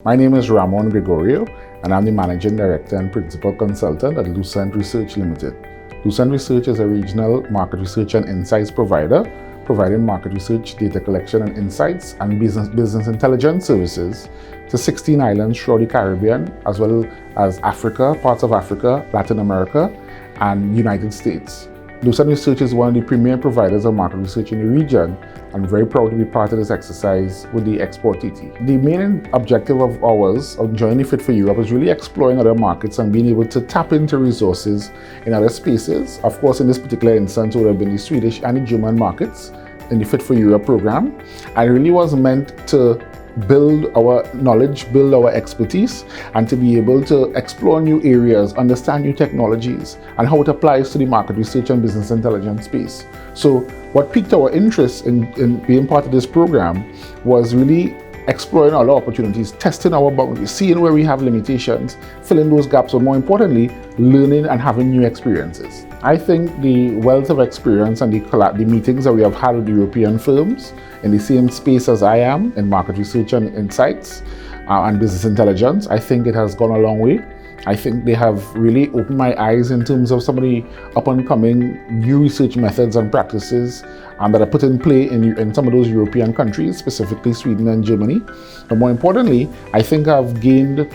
My name is Ramon Gregorio, and I'm the Managing Director and Principal Consultant at Lucent Research Limited. Lucent Research is a regional market research and insights provider, providing market research, data collection and insights, and business intelligence services to 16 islands throughout the Caribbean, as well as Africa, parts of Africa, Latin America, and United States. Lucent Research is one of the premier providers of market research in the region. I'm very proud to be part of this exercise with the Export TT. The main objective of ours of joining Fit for Europe is really exploring other markets and being able to tap into resources in other spaces. Of course, in this particular instance, it would have been the Swedish and the German markets in the Fit for Europe program. And it really was meant to build our knowledge, build our expertise, and to be able to explore new areas, understand new technologies, and how it applies to the market research and business intelligence space. So what piqued our interest in being part of this program was really exploring other opportunities, testing our boundaries, seeing where we have limitations, filling those gaps, but more importantly, learning and having new experiences. I think the wealth of experience and the meetings that we have had with European firms in the same space as I am in market research and insights and business intelligence, I think it has gone a long way. I think they have really opened my eyes in terms of some of the up-and-coming new research methods and practices that are put in play in some of those European countries, specifically Sweden and Germany. But more importantly, I think I've gained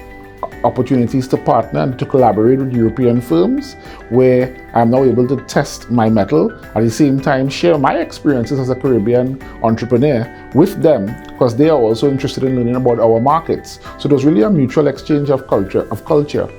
opportunities to partner and to collaborate with European firms where I'm now able to test my mettle, at the same time share my experiences as a Caribbean entrepreneur with them, because they are also interested in learning about our markets. So there's really a mutual exchange of culture.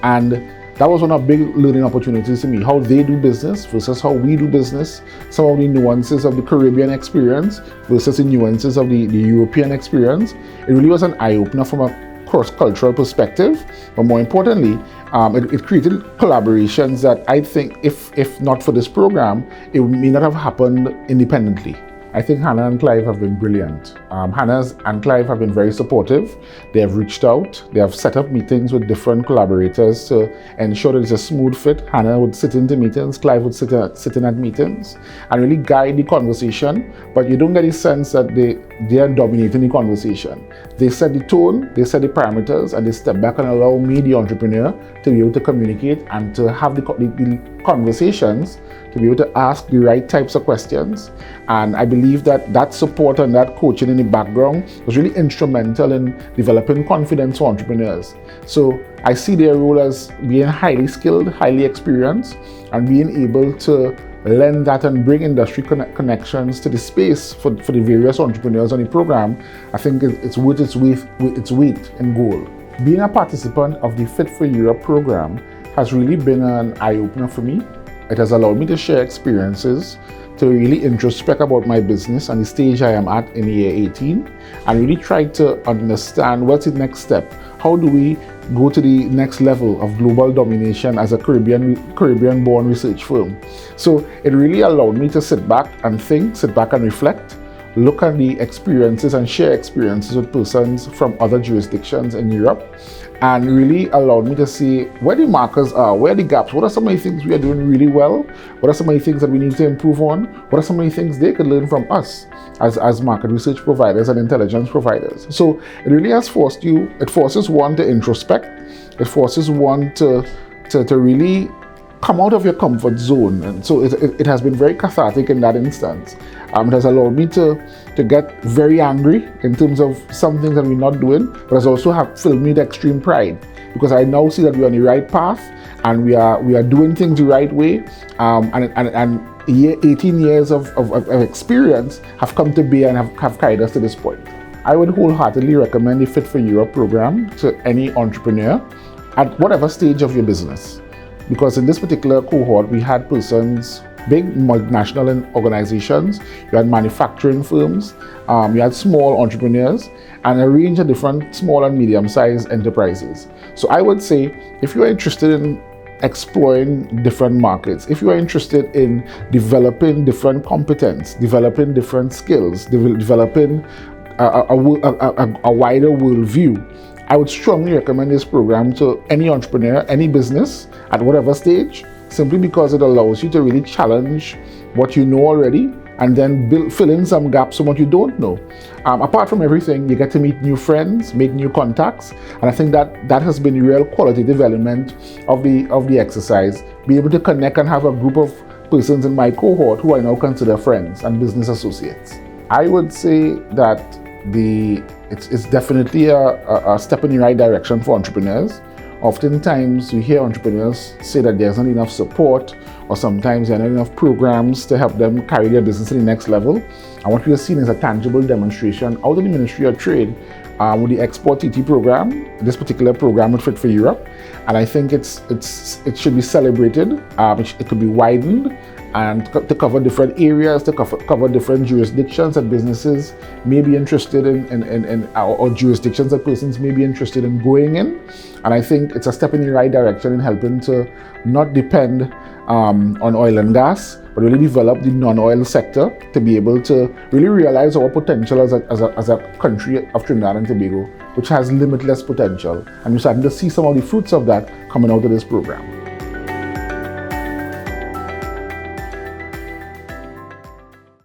And that was one of the big learning opportunities to me, how they do business versus how we do business, some of the nuances of the Caribbean experience versus the nuances of the European experience. It really was an eye-opener from a cross-cultural perspective, but more importantly, it created collaborations that I think, if not for this program, it may not have happened independently. I think Hannah and Clive have been brilliant. Hannah and Clive have been very supportive. They have reached out. They have set up meetings with different collaborators to ensure that it's a smooth fit. Hannah would sit into meetings, Clive would sit in at meetings and really guide the conversation, but you don't get the sense that they are dominating the conversation. They set the tone, they set the parameters, and they step back and allow me, the entrepreneur, to be able to communicate and to have the conversations, to be able to ask the right types of questions. And I believe that support and that coaching in the background was really instrumental in developing confidence for entrepreneurs. So I see their role as being highly skilled, highly experienced, and being able to lend that and bring industry connections to the space for the various entrepreneurs on the program. I think it's worth its weight in gold. Being a participant of the Fit for Europe program has really been an eye-opener for me. It has allowed me to share experiences, to really introspect about my business and the stage I am at in year 18, and really try to understand what's the next step. How do we go to the next level of global domination as a Caribbean-born research firm? So it really allowed me to sit back and think, sit back and reflect, look at the experiences and share experiences with persons from other jurisdictions in Europe, and really allowed me to see where the markers are, where the gaps, what are some of the things we are doing really well, what are some of the things that we need to improve on, what are some of the things they could learn from us as market research providers and intelligence providers. So it really has it forces one to introspect, it forces one to really come out of your comfort zone. And so it has been very cathartic in that instance. It has allowed me to get very angry in terms of some things that we're not doing, but has also filled me with extreme pride, because I now see that we're on the right path and we are doing things the right way. And 18 years of experience have come to bear and have carried us to this point. I would wholeheartedly recommend the Fit for Europe program to any entrepreneur at whatever stage of your business. Because in this particular cohort, we had persons, big multinational organizations, you had manufacturing firms, you had small entrepreneurs, and a range of different small and medium-sized enterprises. So I would say, if you are interested in exploring different markets, if you are interested in developing different competence, developing different skills, developing a wider worldview, I would strongly recommend this program to any entrepreneur, any business, at whatever stage, simply because it allows you to really challenge what you know already and then fill in some gaps from what you don't know. Apart from everything, you get to meet new friends, make new contacts, and I think that has been real qualitative element of the exercise. Be able to connect and have a group of persons in my cohort who I now consider friends and business associates. I would say that it's definitely a step in the right direction for entrepreneurs. Oftentimes, we hear entrepreneurs say that there's not enough support, or sometimes there are not enough programs to help them carry their business to the next level. And what we are seeing is a tangible demonstration out of the Ministry of Trade with the Export TT program, this particular program with Fit for Europe. And I think it should be celebrated. It could be widened and to cover different areas, to cover different jurisdictions that businesses may be interested in or jurisdictions that persons may be interested in going in. And I think it's a step in the right direction in helping to not depend on oil and gas, but really develop the non-oil sector to be able to really realize our potential as a country of Trinidad and Tobago, which has limitless potential. And we're starting to see some of the fruits of that coming out of this program.